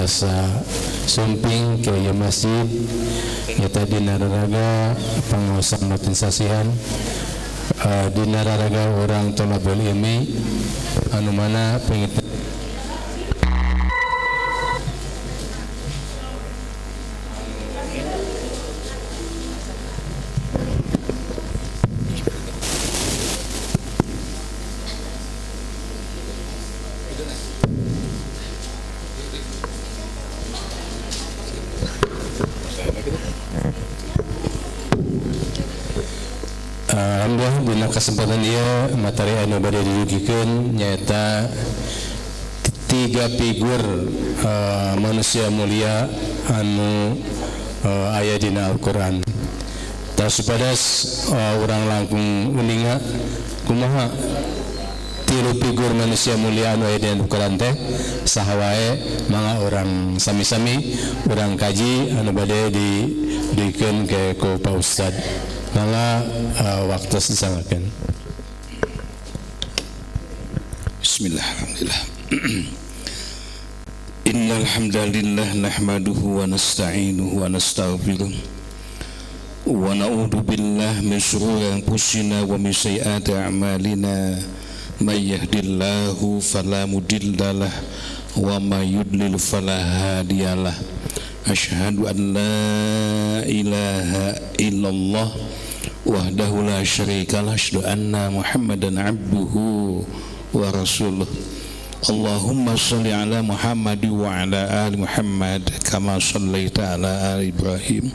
asa sumping ke ya masjid nyata dina raraga pangaosan notinsasihan dina raraga orang tolabul ilmi anu mana pengit alhamdulillah dina kesempatan ieu materi anu bade didugikeun nyaeta 3 figur manusia mulia anu aya dina Al-Qur'an. Tah supados urang langkung uninga kumaha 3 figur manusia mulia anu aya dina Al-Qur'an teh saha wae mangga urang sami-sami urang kaji anu bade dikeun ke ku Pak Ustad. Mangga waktu disangakeun. Bismillah, alhamdulillah. Innal hamdalillah nahmaduhu wa nasta'inuhu wa nastaghfiruh wa na'udzu billahi min shururi anfusina wa min sayyiati a'malina may yahdihillahu fala mudhillalah wa may yudlil fala hadiyalah. Asyhadu an la ilaha illallah wahdahu la syarikalah, asyhadu anna Muhammadan abduhu wa rasuluh. Allahumma shalli ala Muhammad wa ala ali Muhammad kama shallaita ala ali Ibrahim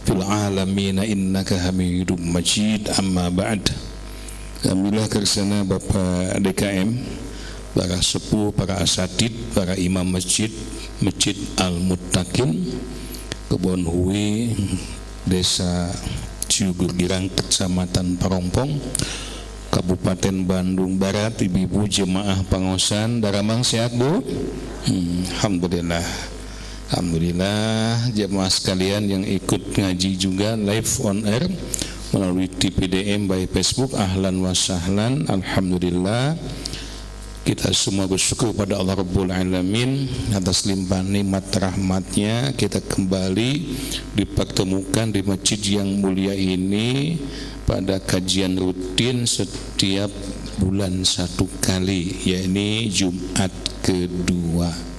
fil alamin innaka Hamidum Majid. Amma ba'd. Alhamdulillah kersana Bapak DKM, para sepuh, para asatid, para imam masjid Masjid Al-Muttaqin Kebon Hui, Desa Ciugur Girang, Kecamatan Parompong, Kabupaten Bandung Barat. Ibu-ibu jemaah pangosan daramang sehat Bu? Alhamdulillah. Alhamdulillah jemaah sekalian yang ikut ngaji juga live on air melalui TPDM by Facebook, ahlan wa sahlan. Alhamdulillah kita semua bersyukur pada Allah Rabbul Alamin atas limpahan nikmat rahmatnya kita kembali dipertemukan di masjid yang mulia ini pada kajian rutin setiap bulan 1 kali, yakni Jumat kedua.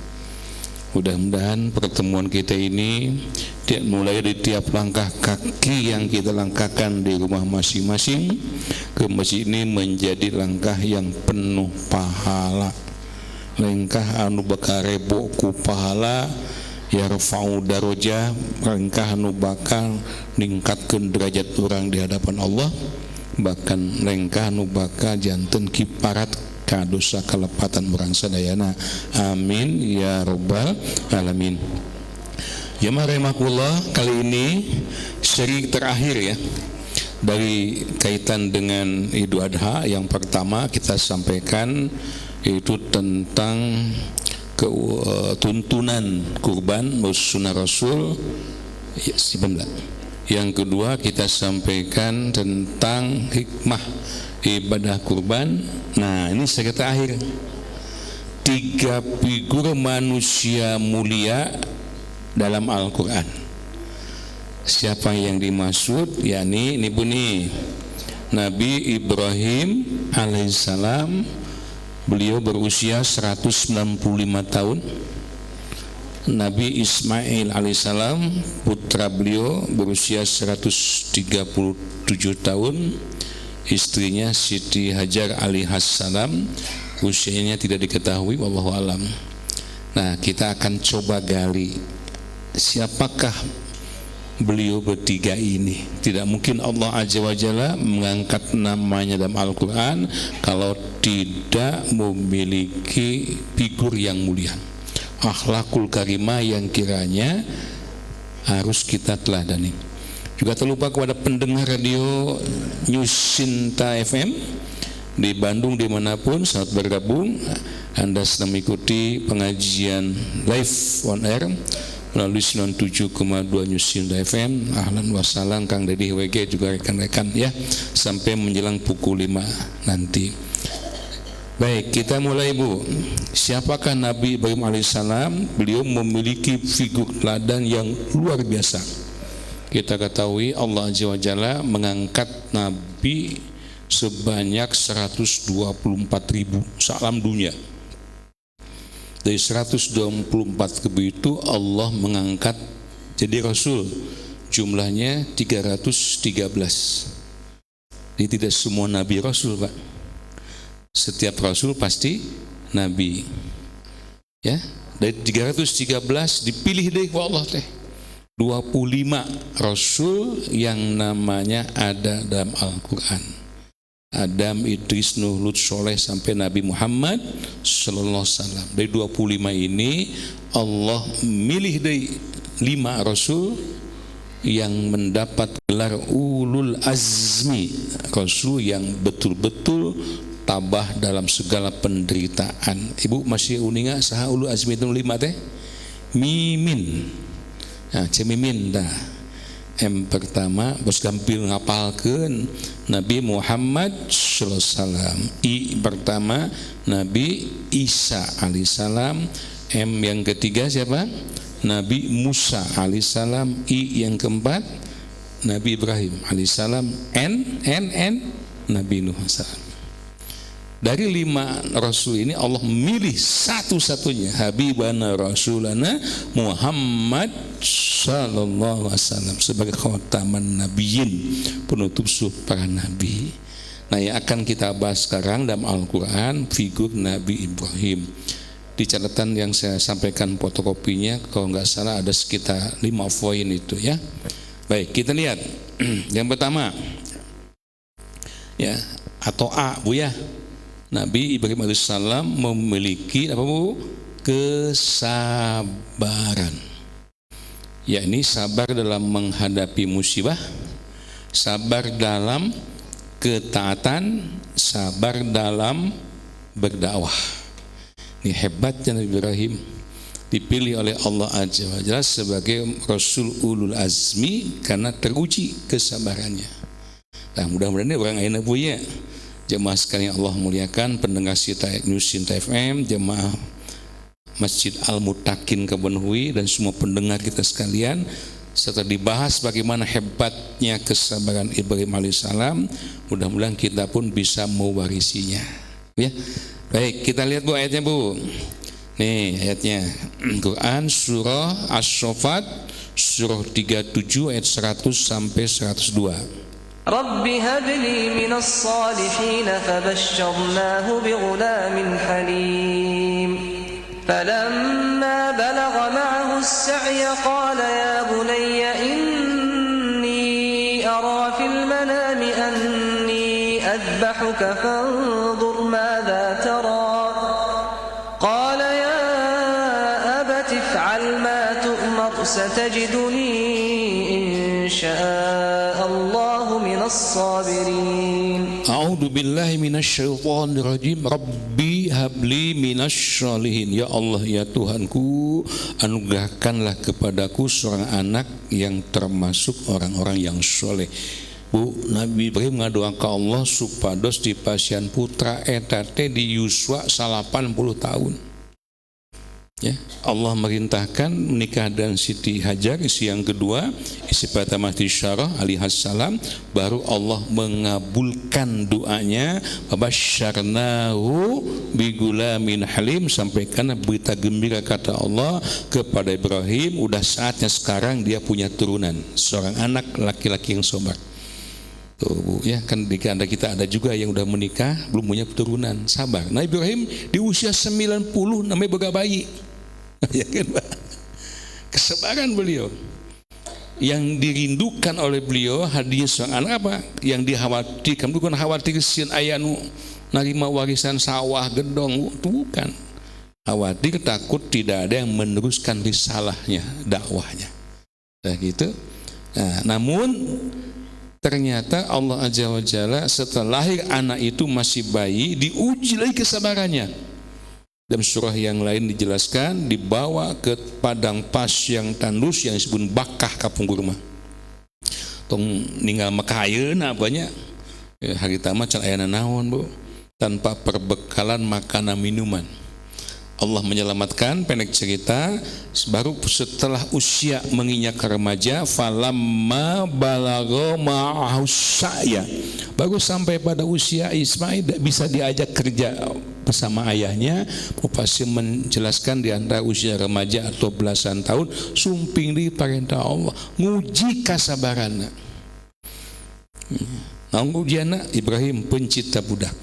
Mudah-mudahan pertemuan kita ini mulai dari tiap langkah kaki yang kita langkahkan di rumah masing-masing ke masjid ini menjadi langkah yang penuh pahala, langkah anu bakal rebo ku pahala, yarfa'u darajah, langkah anu bakal ningkatkeun derajat orang di hadapan Allah, bahkan langkah anu bakal janten kiparat kadosa kalepatan orang sadayana. Amin ya rabbal alamin. Jemaah rahimakumullah, kali ini seri terakhir ya dari kaitan dengan Idul Adha. Yang pertama kita sampaikan yaitu tentang tuntunan kurban sunnah Rasul ya, yang kedua kita sampaikan tentang hikmah ibadah kurban. Nah ini seri terakhir, 3 figur manusia mulia dalam Al-Quran. Siapa yang dimaksud? Yakni ini bunyi Nabi Ibrahim alaihissalam, beliau berusia 195 tahun. Nabi Ismail alaihissalam, putra beliau, berusia 137 tahun. Istrinya Siti Hajar alaihissalam, usianya tidak diketahui, wallahu alam. Nah kita akan coba gali siapakah beliau bertiga ini. Tidak mungkin Allah Azza wa Jalla mengangkat namanya dalam Al-Quran kalau tidak memiliki figur yang mulia, akhlakul karimah yang kiranya harus kita teladani. Juga terlupa kepada pendengar radio News Sinta FM di Bandung dimanapun saat bergabung, Anda sedang mengikuti pengajian live on air melalui 97,2 News Sinta FM. Ahlan wa sahlan Kang Deddy WG juga rekan-rekan ya, sampai menjelang pukul 5 nanti. Baik, kita mulai Bu. Siapakah Nabi Ibrahim alaihissalam? Beliau memiliki figur teladan yang luar biasa. Kita ketahui Allah Azza wa Jalla mengangkat Nabi sebanyak 124.000 se-alam dunia. Dari 124.000 itu Allah mengangkat jadi Rasul, jumlahnya 313. Ini tidak semua Nabi Rasul, Pak. Setiap Rasul pasti Nabi. Ya, dari 313 dipilih dari Allah teh 25 Rasul yang namanya ada dalam Al-Quran. Adam, Idris, Nuh, Lut, Soleh sampai Nabi Muhammad sallallahu alaihi wasallam. Dari 25 ini Allah milih dari 5 Rasul yang mendapat gelar ulul azmi, Rasul yang betul-betul tabah dalam segala penderitaan. Ibu masih uninga saha ulul azmi itu 5 teh? Mimin. Nah, cemimin dah. M pertama bos gampil ngapalkeun Nabi Muhammad sallallahu alaihi wasallam. I pertama Nabi Isa alaihissalam. M yang ketiga siapa? Nabi Musa alaihissalam. I yang keempat Nabi Ibrahim alaihissalam. N Nabi Nuh alaihissalam. Dari 5 Rasul ini Allah milih satu-satunya Habibana Rasulana Muhammad sallallahu alaihi wasallam sebagai khataman nabiyyin, penutup para nabi. Nah, yang akan kita bahas sekarang dalam Al-Quran figur Nabi Ibrahim. Di catatan yang saya sampaikan fotokopinya kalau nggak salah ada sekitar 5 poin itu ya. Baik, kita lihat. Yang pertama ya, atau A Bu ya. Nabi Ibrahim alaihissalam memiliki apa Bu? Kesabaran. Yakni sabar dalam menghadapi musibah, sabar dalam ketaatan, sabar dalam berdakwah. Ini hebatnya Nabi Ibrahim, dipilih oleh Allah Azza wa Jalla sebagai Rasul ulul azmi karena teruji kesabarannya. Nah, mudah-mudahan ini orang ayeuna punya jemaah sekalian Allah muliakan, pendengar Sinta News Sinta FM, jemaah Masjid Al-Mutakin Kebonhui dan semua pendengar kita sekalian, serta dibahas bagaimana hebatnya kesabaran Ibrahim alaihissalam. Mudah-mudahan kita pun bisa mewarisinya ya. Baik, kita lihat Bu ayatnya Bu. Nih ayatnya, Quran surah As-Saffat surah 37 ayat 100 sampai 102. رب هب لي من الصالحين فبشرناه بغلام حليم فلما بلغ معه السعي قال يا بني إني أرى في المنام أني أذبحك فانظر ماذا ترى قال يا أبت افعل ما تؤمر ستجدني إن شاء الله A'udzu billahi minasyaitonir rajim. Rabbi habli minasyolihin. Ya Allah ya Tuhanku, anugerahkanlah kepadaku seorang anak yang termasuk orang-orang yang soleh. Bu, Nabi Ibrahim ngadoa ka Allah supados dipasian putra eta teh di yuswa 80 tahun. Ya, Allah merintahkan menikah dan Siti Hajar istri yang kedua, istri pertama Syarah alaihissalam, baru Allah mengabulkan doanya, babasyarnahu bigulamin halim, sampaikan berita gembira kata Allah kepada Ibrahim, udah saatnya sekarang dia punya turunan, seorang anak laki-laki yang sabar. Tuh Bu, ya kan di anda kita ada juga yang udah menikah belum punya keturunan, sabar. Nah Ibrahim di usia 90 namanya boga bayi. Ya kan Pak? Kesabaran beliau. Yang dirindukan oleh beliau hadiah seorang anak apa? Yang dikhawatirkan bukan khawatir sieun aya nu narima warisan sawah gedong, bukan. Khawatir takut tidak ada yang meneruskan risalahnya, dakwahnya. Nah gitu. Nah, namun ternyata Allah Azza wa Jalla setelah lahir anak itu masih bayi diuji lagi kesabarannya. Dalam surah yang lain dijelaskan dibawa ke padang pas yang tandus yang disebut Bakah kapung rumah. Tong ninggal Mekah ayeuna banyak. Hari tamat can aya naon Bu. tanpa perbekalan makanan minuman. Allah menyelamatkan, pendek cerita, baru setelah usia menginjak remaja, falamma balagha ma'ahu sa'ya, baru sampai pada usia Ismail bisa diajak kerja bersama ayahnya. Mufasir menjelaskan di antara usia remaja atau belasan tahun, sumping di perintah Allah, nguji kasabaranna. Namun ujianna Ibrahim pencipta budak.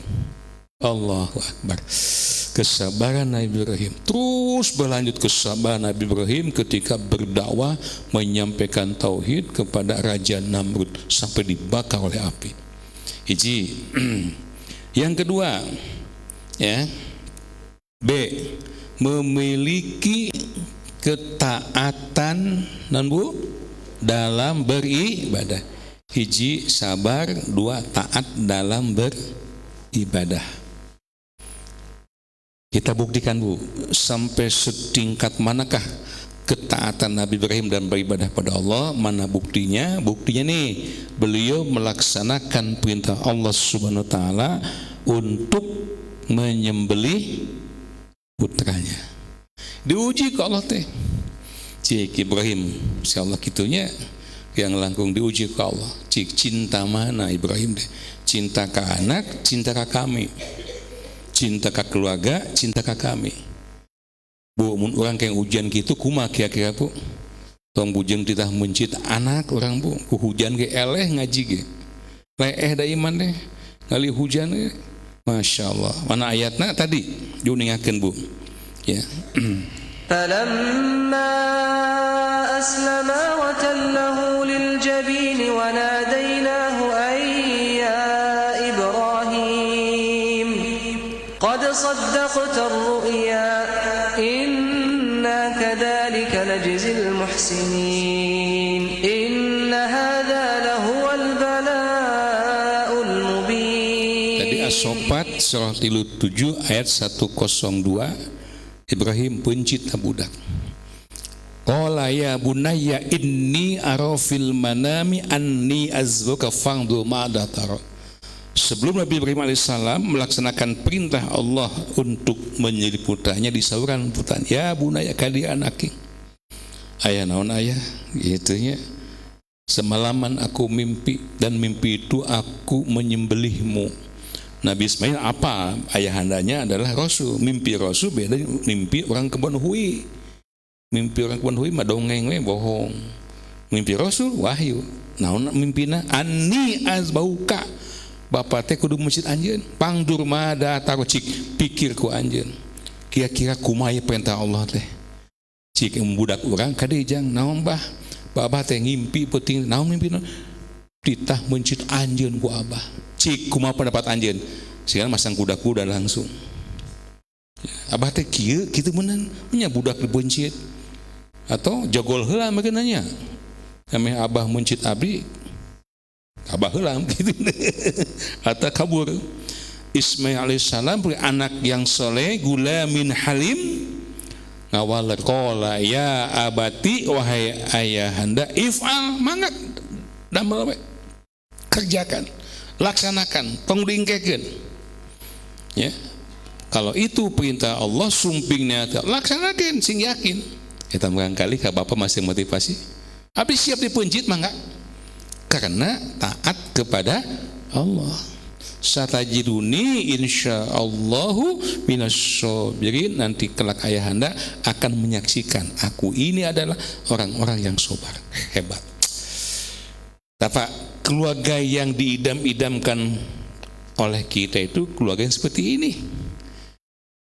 Allahu Akbar. Kesabaran Nabi Ibrahim, terus berlanjut kesabaran Nabi Ibrahim ketika berdakwah menyampaikan tauhid kepada Raja Namrud sampai dibakar oleh api. Hiji. Yang kedua, ya, B, memiliki ketaatan dalam beribadah. Hiji sabar, dua taat dalam beribadah. Kita buktikan Bu, sampai setingkat manakah ketaatan Nabi Ibrahim dan beribadah pada Allah. Mana buktinya? Buktinya nih, beliau melaksanakan perintah Allah Subhanahu wa taala untuk menyembelih putranya. Diuji ke Allah teh. Cik Ibrahim, insyaallah kitunya yang langkung diuji ke Allah. Cik cinta mana Ibrahim deh? Cinta ke anak, cinta ke kami. Cinta ke keluarga, cinta ke kami. Bu, mun orang kayak ujian gitu kumaha kira-kira Bu? Tong bujeng titah mencit anak orang Bu, ku hujan ge eleh ngaji ge. Leeh da iman deh. Ngali hujan ge. Masya Allah. Mana ayatna tadi? Diuningakeun Bu. Ya. فلما أسلما وتله للجبين وناديناه أن يا إبراهيم قد صدقت الرؤيا إنا كذلك نجزي المحسنين إن هذا لهو البلاء المبين. Tadi As-Saffat surah 7 ayat 102. Ibrahim pencipta budak. Qala ya bunayya inni ara fil manami anni azbuka fangdu ma'da tara. Sebelum Nabi Ibrahim alaihissalam melaksanakan perintah Allah untuk menjadi putranya di saluran putan, ya bunayya kali anaki. Ayah naon ayah? Gitunya. Semalaman aku mimpi dan mimpi itu aku menyembelihmu. Nabi Ismail apa? Ayahandanya adalah Rasul. Mimpi Rasul beda mimpi orang kebon hui. Mimpi orang kebon hui mah dongeng we bohong. Mimpi Rasul wahyu. Naon mimpina? Anni azbauka. Bapa teh kudu masjid anjeun. Pangdur mada tarocik pikir ku anjeun. Kira-kira kumaha perintah Allah teh? Cik budak urang kadejang naon bah? Bapa teh ngimpi penting naon mimpina? Titah mencit anjeun ku abah. Cik kumaha pendapat anjeun? Sieun masang kuda-kuda langsung. Abah teh kieu kitu meunan nya budak dibencit. Atau jogol heula meureun nya. Kami abah mencit abdi abah heula kitu. Atau kabur. Ismail alaihissalam anak yang soleh, gulamin halim. Ngawal qala ya abati wahai ayahanda if'al mangga damel kerjakan. Laksanakan, pengudingkekeun. Ya. Kalau itu perintah Allah sumpingnya laksanakan sing yakin. Kita barangkali ka Bapak masih motivasi. Habis siap dipencit mangga. Karena taat kepada Allah. Satajiduni insyaallahu minasyabirin. Nanti kelak ayahanda akan menyaksikan aku ini adalah orang-orang yang sabar. Hebat. Bapak, keluarga yang diidam-idamkan oleh kita itu keluarga yang seperti ini.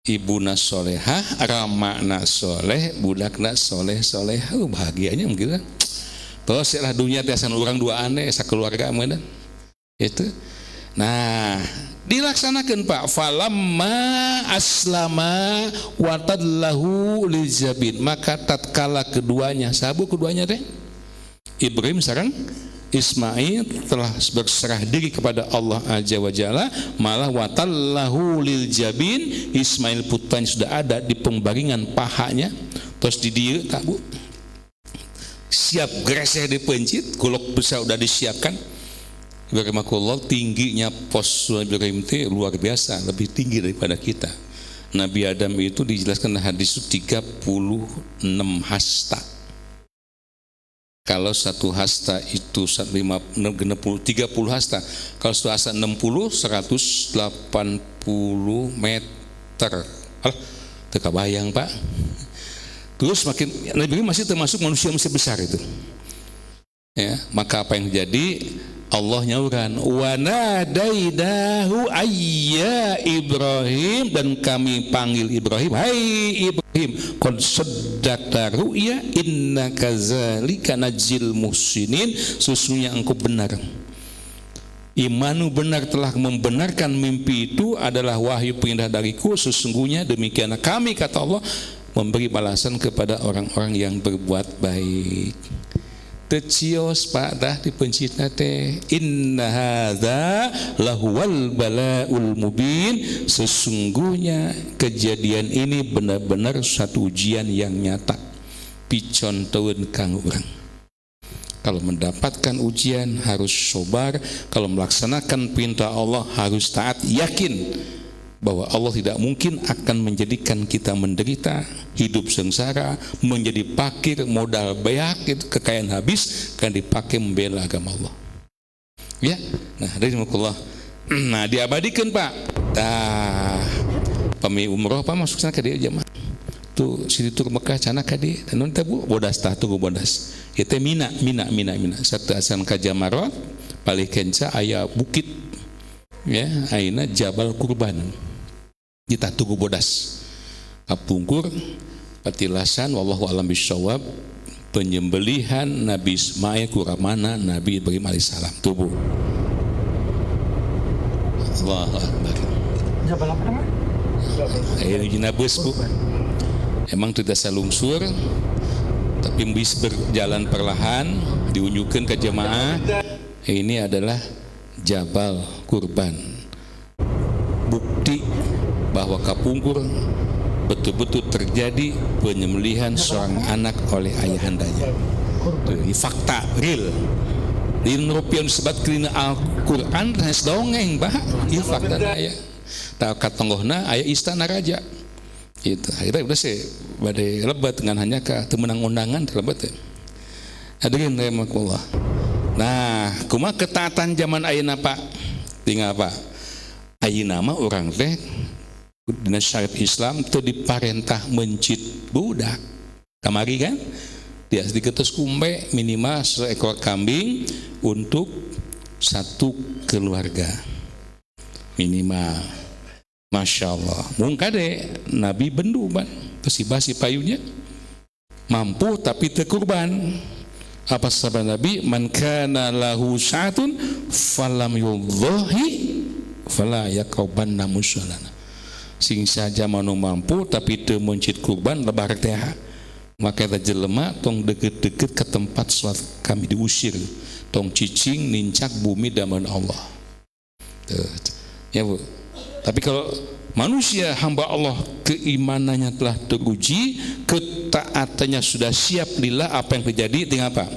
Ibuna solehah, ramana soleh, budakna soleh-soleh. Bahagianya mungkin. Terus lah dunia tiasan orang dua aneh, sakeluarga meunan. Itu. Nah, dilaksanakan Pak. Falamma aslama watadlahu liljabin. Maka tatkala keduanya, sabu keduanya teh Ibrahim sareng Ismail telah berserah diri kepada Allah Azza wa Jalla, malah watallahu lil jabin. Ismail putranya sudah ada di pembaringan pahanya, terus didieu tak Bu, siap greseh dipencit, kulok besar sudah disiapkan. Barakallahu tingginya pos Nabi Ibrahim itu luar biasa, lebih tinggi daripada kita. Nabi Adam itu dijelaskan hadis itu 36 hasta. Kalau satu hasta itu 30 hasta. Kalau satu hasta 60 180 meter. Teka bayang Pak. Terus makin Nabi Ibrahim masih termasuk manusia besar itu. Ya, maka apa yang terjadi? Allah nyauran wa nadainahu ayya Ibrahim, dan kami panggil Ibrahim, hai Ibrahim, qad saddaqta ru'ya inna kadzalika najzil muhsinin, sesungguhnya engkau benar, imanu benar, telah membenarkan mimpi itu adalah wahyu pindah dariku, sesungguhnya demikian kami, kata Allah, memberi balasan kepada orang-orang yang berbuat baik. Tecios Pak dah dipencitna teh inna hadza lahuwal balaul mubin, sesungguhnya kejadian ini benar-benar satu ujian yang nyata picontoeun kang urang. Kalau mendapatkan ujian harus sabar, kalau melaksanakan perintah Allah harus taat, yakin bahwa Allah tidak mungkin akan menjadikan kita menderita, hidup sengsara, menjadi fakir, modal beak, itu kekayaan habis kan dipakai membela agama Allah. Ya, nah dari Allah. Nah diabadikan Pak. Dah pami umroh Pak masuk sana ke dia jemaah. Tu sini tur Mekah cana ka dia. Dan nanti Bu bodas tah tuh bodas. Itu mina. Satu asan ka Jamarot, paling kenca aya bukit. Ya, aina Jabal Kurban. Kita tunggu bodas kapungkur patilasan wallahu alam bisawab, penyembelihan Nabi Ismail kuramana Nabi Ibrahim alaihissalam tubuh. Allahu akbar. Jabal apa namanya? Ini jinabus Bu. Emang tidak salungsur, tapi bis berjalan perlahan, diunjukkan ke jemaah. Ini adalah Jabal Kurban, bukti bahwa kapungkur betul-betul terjadi penyembelihan seorang anak oleh ayahandanya. Ini fakta real. Di rupiah disebut kelina Al-Quran has dongeng Pak. Ini fakta aya. Tak katongohna aya istana raja. Itu akhirnya udah sih badai lebat dengan hanya ke temenang undangan terlebat ya. Hadirin rahimakumullah. Nah, kumaha ketaatan zaman ayeuna Pak? Tinggal Pak. Ayeuna mah urang teh dina syariat Islam itu diparentah mencit budak kamari kan, dia diketus kumbe minimal seekor kambing untuk satu keluarga minimal. Masya Allah, mungkade Nabi bendu ban basi payunya mampu tapi terkurban. Apa sabda Nabi, man kana lahu sa'atun falam yudhahi fala yaqrabanna musallana, sing saja manu mampu tapi teu mencit kurban lebar teh, maka eta jelema tong deket-deket ke tempat salat kami diusir, tong cicing nincak bumi daman Allah. Ya Bu. Tapi kalau manusia hamba Allah keimanannya telah teruji, ketaatannya sudah siap lillah, apa yang terjadi tinggal apa?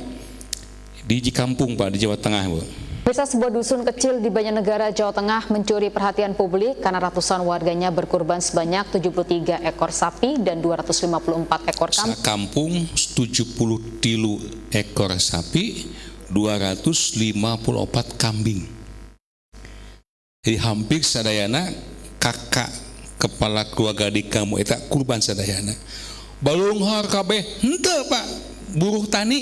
Di kampung Pak, di Jawa Tengah Bu. Desa sebuah dusun kecil di Banjarnegara, Jawa Tengah mencuri perhatian publik karena ratusan warganya berkurban sebanyak 73 ekor sapi dan 254 ekor kambing. Kampung 73 ekor sapi, 254 kambing. Jadi hampir sadayana kakak kepala keluarga di kamu eta kurban sadayana. Balunghar kabeh henteu Pak, buruh tani.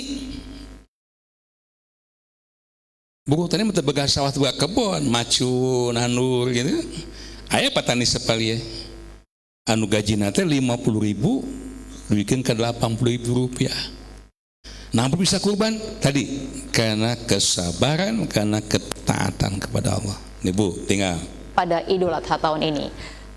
Buruh tani mah teu begas sawah teu kebon, macun, hanur gitu. Aya petani sepalieu anu gajina teh 50.000 bikin ke 80.000 rupiah. Nah, apa bisa kurban? Tadi karena kesabaran, karena ketaatan kepada Allah. Nih Bu, tinggal pada Idul Adha tahun ini.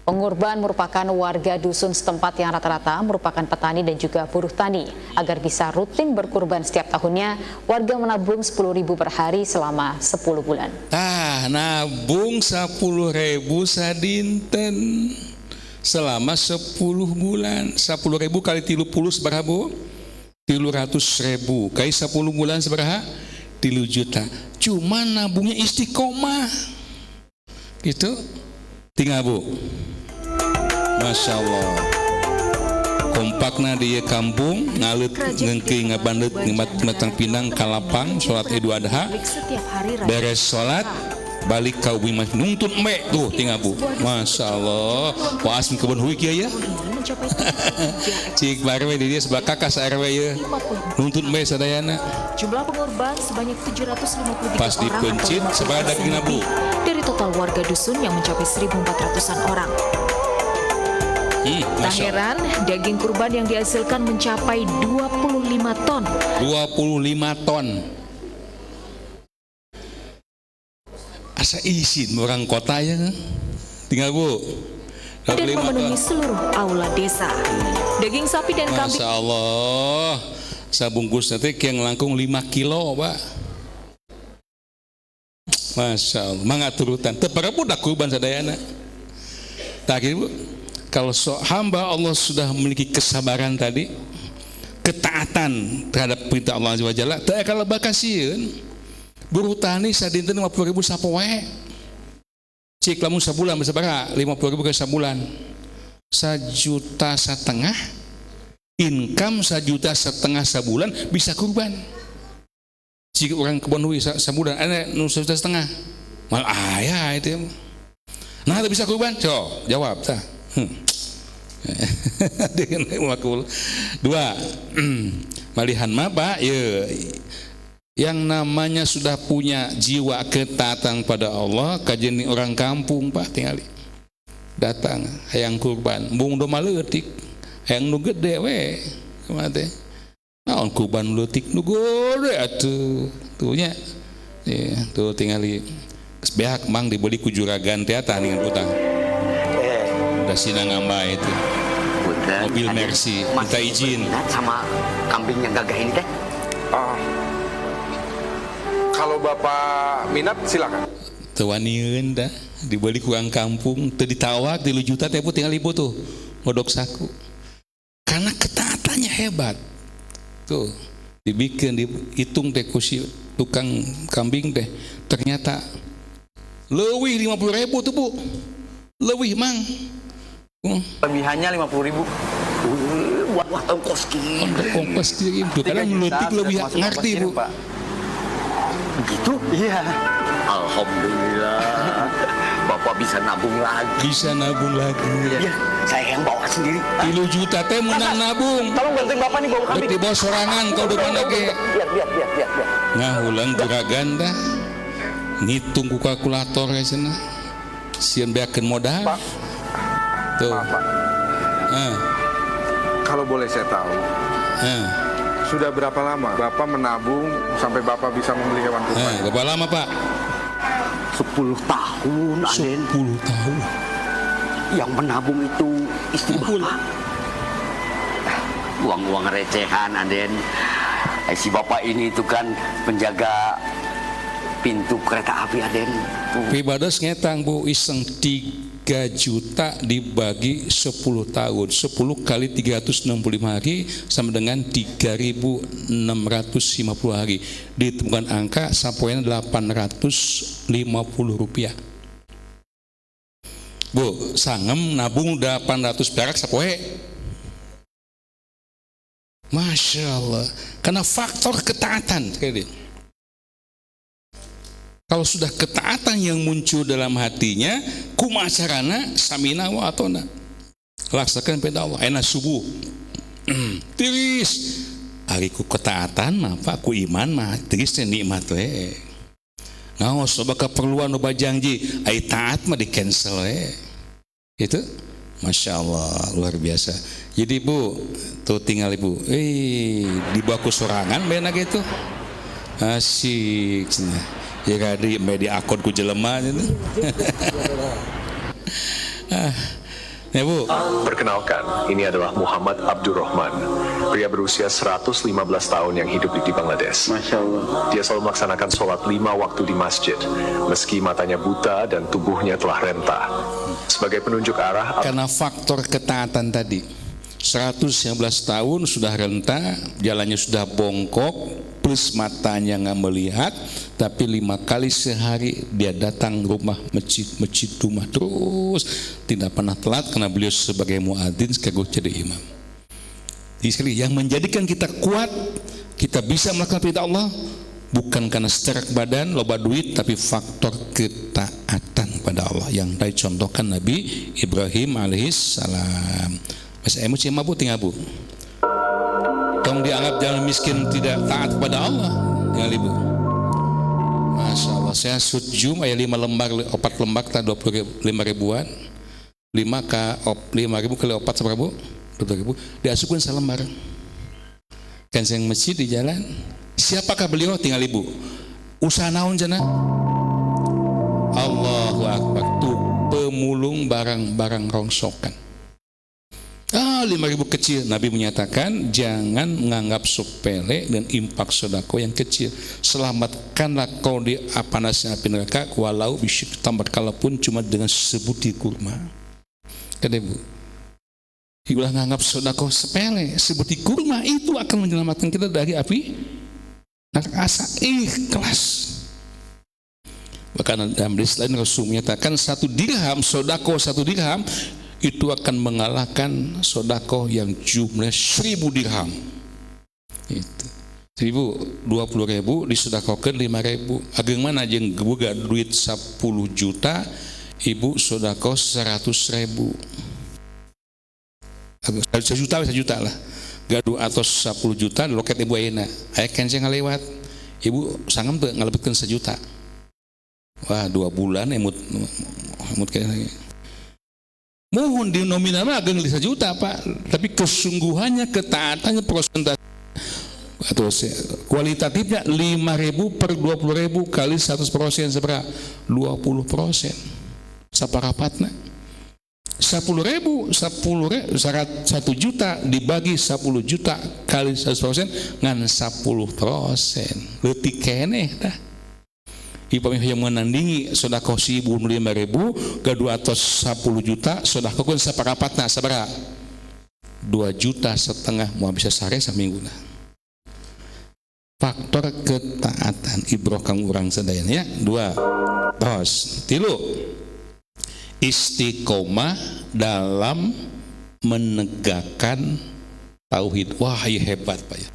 Pengurban merupakan warga dusun setempat yang rata-rata merupakan petani dan juga buruh tani. Agar bisa rutin berkurban setiap tahunnya, warga menabung 10.000 per hari selama 10 bulan. Nabung 10.000 sadinten selama 10 bulan. 10.000 kali 30 seberapa Bu? 300.000 kali 10 bulan seberapa? 3 juta. cuma nabungnya istiqomah gitu. Tinggal Bu, Masya Allah, kompakna di kampung ngalut ngengki ngabandet ngematang pinang kalapang sholat Idul Adha, beres sholat balik kau bima nuntut mek tuh tinggal Bu, Masya Allah, puas kebun huik ya cik barwe di dia sebelah kakak se-RW ya nuntut mek sadayana. Jumlah pengorban sebanyak 753 pas dipencit sebanyak daging Bu dari total warga dusun yang mencapai 1.400-an orang. Tak heran daging kurban yang dihasilkan mencapai 25 ton. 25 ton. Asa izin orang kota ya, tinggal Bu. Dan memenuhi seluruh aula desa. Daging sapi dan kambing. Masya Allah, sabungkus nanti yang langkung 5 kilo Pak. Masya Allah, mangat turutan. Tepara budak kurban sadayana. Tak Bu, kalau hamba Allah sudah memiliki kesabaran tadi, ketaatan terhadap perintah Allah Azza wa Jalla, tak kalau bakasieun buruh tani sadinten 50.000 sapoe. Cik lamun sabulan berapa? 50.000 ke sabulan. 1,5 juta, income 1,5 juta sabulan bisa kurban. Jika orang kebun hui sabulan, ada 1,5 juta, mal ayah itu. Nah, bisa kurban? So, jawab ta. Dua, malihan maba, ya. Yang namanya sudah punya jiwa ketaatan pada Allah, kajian orang kampung Pak tinggali datang hayang kurban, bung do maleutik, hayang nu gede we, mate. Naon kurban leutik nu gede atuh, tuh nya, tuh tinggali beak mang dibeli ku juragan teh tah ningan utang. Udah sina ngamba itu. Mobil Mercy, minta izin. Sama kambing yang gagah ini teh. Kalau Bapak minat silakan. Tewanieun dah dibeli kurang kampung teu ditawak 3 juta teh tinggal ibu tuh ngodok saku. Karena ketaatannya hebat. Tuh dibikin dihitung teh ku si tukang kambing teh ternyata leuwih 50.000 tuh Bu. Leuwih mang. Lebihannya 50.000. Wah, ongkos kirim. Ongkos kirim. Tuh kadang melutik lebih ngerti Bu. Begitu? Iya. Alhamdulillah. Bapak bisa nabung lagi. Bisa nabung lagi. Iya, saya yang bawa sendiri. 3 juta teh menang nabung. Tolong bantuin Bapak nih bawa kambing. Di bawah sorangan kau depan lagi. Biar. Ngahulang juragan dah. Ngitung ku kalkulator ya sana. Sieun beakeun modal. Pak. Tuh. Maaf, Pak. Kalau boleh saya tahu. Sudah berapa lama Bapak menabung sampai Bapak bisa membeli hewan kurban? Berapa lama Pak? 10 tahun, Aden. 10 tahun. Yang menabung itu istri Bapak. Uang-uang recehan, Aden. Si Bapak ini itu kan penjaga pintu kereta api, Aden. Pibados ngetang Bu, iseng 3 juta dibagi 10 tahun, 10 kali 365 hari sama dengan 3.650 hari, ditemukan angka sapoena 850 rupiah. Bu, sangem nabung 800 perak sapoe. Masya Allah, karena faktor ketaatan. Kalau sudah ketaatan yang muncul dalam hatinya, kumacarana samina wa atona. Laksakan perintah Allah. Enak subuh. Tiris. Ari ku ketaatan mah Pak, ku iman mah tiris teh nikmat we. Ngaos loba keperluan loba janji, ai taat mah di cancel we. Itu Masya Allah, luar biasa. Jadi Bu, tuh tinggal Ibu. Dibawa ku sorangan beuna gitu. Asik. Ya kadi media akun ku jelema gitu. Ya Bu. Perkenalkan, ini adalah Muhammad Abdurrahman, pria berusia 115 tahun yang hidup di Bangladesh. Masya Allah. Dia selalu melaksanakan sholat 5 waktu di masjid, meski matanya buta dan tubuhnya telah renta. Sebagai penunjuk arah, karena faktor ketaatan tadi, 115 tahun sudah renta, jalannya sudah bongkok, plus matanya nggak melihat, tapi 5 kali sehari dia datang rumah masjid rumah terus, tidak pernah telat karena beliau sebagai muadzin sekaligus jadi imam. Jadi sekali yang menjadikan kita kuat, kita bisa melakukan perintah Allah bukan karena secara badan, loba duit, tapi faktor ketaatan pada Allah yang dicontohkan Nabi Ibrahim alaihissalam. Masa emosi mabu tinggal bu. Tong dianggap jalan miskin tidak taat kepada Allah, tinggal ibu. Masya Allah, saya sujum ayat 5 lembar, 4 lembar tak 25 ribuan, 5 ribu kali 4 seberapa? 20 ribu. Diasupkan selembar. Kan saya masjid di jalan. Siapakah beliau? Tinggal ibu. Usaha naon jana? Allahu Akbar. Tuh pemulung barang-barang rongsokan. 5.000 kecil. Nabi menyatakan jangan menganggap sepele dan impak sedekah yang kecil. Selamatkanlah kau di panasnya api neraka walau bisyik tambah kalaupun cuma dengan sebutir kurma. Kata ibu, ibulah menganggap sedekah sepele, sebutir kurma itu akan menyelamatkan kita dari api neraka. Ikhlas. Bahkan dalam hadis lain Rasul menyatakan 1 dirham sedekah 1 dirham itu akan mengalahkan sedekah yang jumlah 1000 dirham. Itu 1020.000 disedekahkan 5.000. Ageng mana jeung boga duit 10 juta, ibu sedekah 100.000. 1 juta lah. Gaduh atau 10 juta di loket ibu ayeuna. Aya kenceng ngalewat. Ibu sangem teu ngalebetkeun 1 juta. Wah, 2 bulan emut kayak lagi. Mohon di nominal mah ageng 1 juta Pak, tapi kesungguhannya ketaatannya persentase atau kualitatifnya 5.000 per 20.000 kali 100% seberapa? 20%. Saparapatna 10.000 1 juta dibagi 10 juta kali 100% ngan 10%. Leutik keneh tah. Ipami yang menandingi sedekah 5.000 gaduh atos 10 juta sedekah kun saparapatna sabaraha 2,5 juta mau bisa sare samingguna. Faktor ketaatan ibroh kang urang sadayana ya. 2 tos 3 istiqomah dalam menegakkan tauhid. Wah, hebat Pak ya.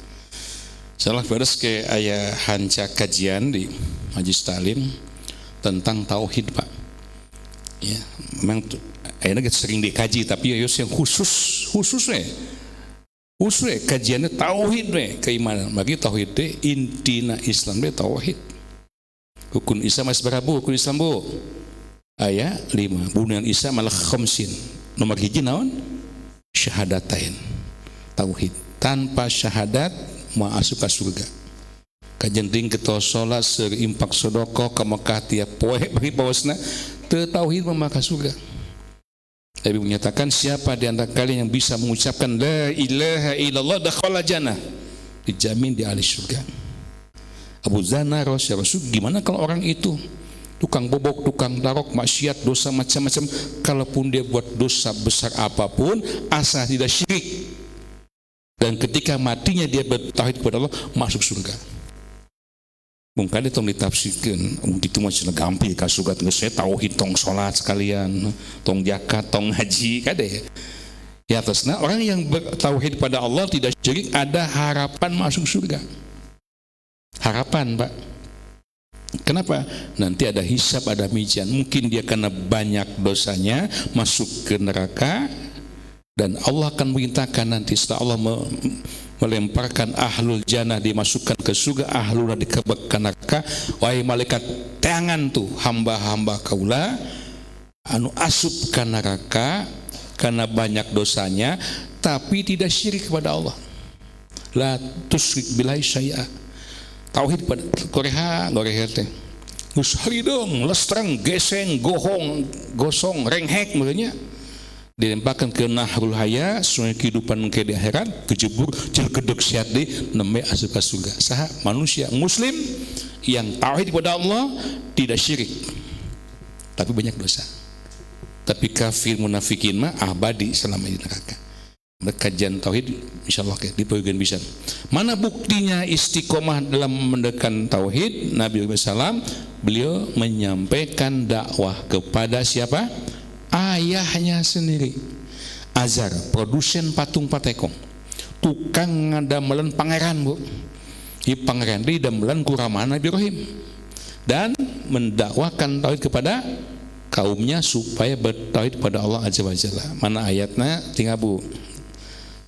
Salah beres ke ayah hanca kajian di Majlis Talim tentang tauhid Pak. Ya, memang ayahnya sering dikaji tapi ya yang khusus kajiannya tauhid keimanan. Bagi tauhid intina Islam tauhid. Rukun Islam masih berapa rukun Islam bu? Ayat 5. Bunyan Islam malah khamsin. Nomor 1 naon? Syahadatain. Tauhid. Tanpa syahadat masuk ke surga. Kajenting kita sholat serimpak sedekah ka Mekah tiap poe bagi bawasna teu tauhid maka surga. Nabi menyatakan siapa di antara kalian yang bisa mengucapkan la ilaha illallah dakhala jannah, dijamin di ahli surga. Abu Zana Rasul, gimana kalau orang itu tukang bobok, tukang tarok, maksiat, dosa macam-macam, kalaupun dia buat dosa besar apapun asal tidak syirik, dan ketika matinya dia bertauhid kepada Allah masuk surga. Mungkin itu ditafsirkan begitu macam gampang ka surga geus saya tauhid tong salat sekalian, tong zakat, tong haji kade. Ya atasna orang yang bertauhid pada Allah tidak syirik ada harapan masuk surga. Harapan, Pak. Kenapa? Nanti ada hisab, ada mizan. Mungkin dia karena banyak dosanya masuk ke neraka. Dan Allah akan memerintahkan nanti setelah Allah melemparkan ahlul jannah dimasukkan ke surga, ahlul dikebak ke neraka. Wahai malaikat, tangan tuh hamba-hamba kaula anu asup ke neraka karena banyak dosanya tapi tidak syirik kepada Allah. La tusyrik billahi syai'a. Tauhid pada koreha teh. Geus hari dong, lestreng, geseng, gohong, gosong, renghek mulanya. Dilemparkan ke nahrul haya, sungai kehidupan ke di akhirat, kejebur cerkedek siat di nembe asup ka surga. Saha manusia muslim yang tauhid kepada Allah tidak syirik tapi banyak dosa. Tapi kafir munafikin mah abadi selama di neraka. kajian tauhid insyaallah dipegang bisa. Mana buktinya istiqomah dalam mendekat tauhid? Nabi SAW beliau menyampaikan dakwah kepada siapa? Ayahnya sendiri. Azar, produsen patung patekong, tukang ngadamelan pangeran bu. Di pangeran di damelan kuramana Nabi Ibrahim dan mendakwakan tauhid kepada kaumnya supaya bertauhid kepada Allah Azza wa Jalla. Mana ayatnya? Tinggal bu.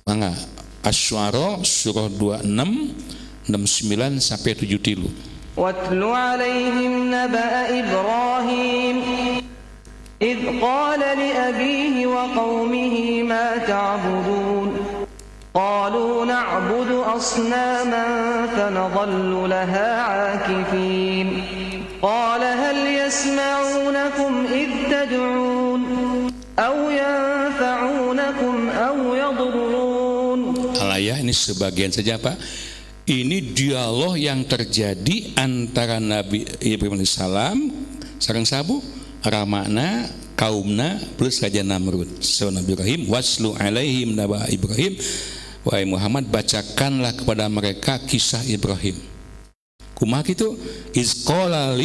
Mangga Asy-Syu'ara surah 26 69 sampai 73. Watlu 'alaihim naba'a Ibrahim idh qala li abihi wa qaumihi ma ta'budun qalu na'budu asnaman fanadhallu laha 'akifin qala hal yasma'unakum idh tad'un aw yanfa'unakum aw yadurrun. Ya, ini sebagian saja Pak. Ini dialog yang terjadi antara Nabi Ibrahim alaihissalam sareng sabu ramana kaumna plus raja Namrud. So Nabi Ibrahim waslu alaihim naba Ibrahim, wahai Muhammad bacakanlah kepada mereka kisah Ibrahim. Kumaha kitu? Izqala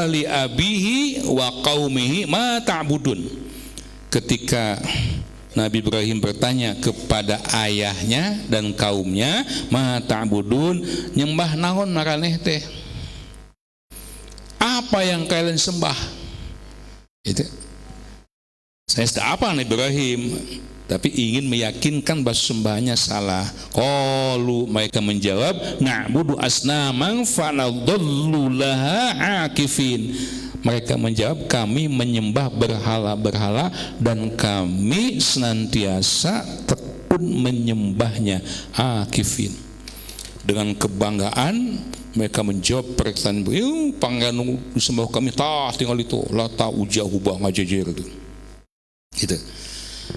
li abihi wa qaumihi ma ta'budun. Ketika Nabi Ibrahim bertanya kepada ayahnya dan kaumnya, ma ta'budun, nyembah naon maraneh teh? Apa yang kalian sembah? Itu. Saya sudah apa Nabi Ibrahim, tapi ingin meyakinkan bahwa sembahnya salah. Qalu, mereka menjawab, na'budu asnaman fanadhallu laha akifin. Mereka menjawab, kami menyembah berhala-berhala dan kami senantiasa tekun menyembahnya. Akifin. Dengan kebanggaan mereka menjawab perkataan beliau, pangeran disembah kami tinggal itu la ta'ujahu ba ngajejer itu. Gitu.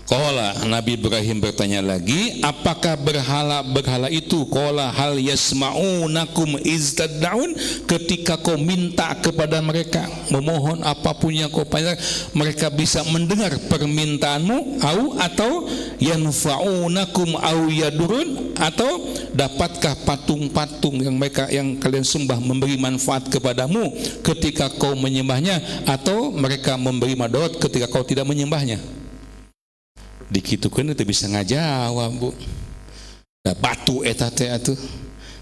Qala, Nabi Ibrahim bertanya lagi, apakah berhala-berhala itu? Qala hal yasma'unakum izdad'un, ketika kau minta kepada mereka, memohon apapun yang kau panjang, mereka bisa mendengar permintaanmu, atau yanfa'unakum au yadurun, atau dapatkah patung-patung yang kalian sembah memberi manfaat kepadamu ketika kau menyembahnya, atau mereka memberi madarat ketika kau tidak menyembahnya? Dikitukan itu bisa ngajawab bu. Nah, batu eta teh atuh.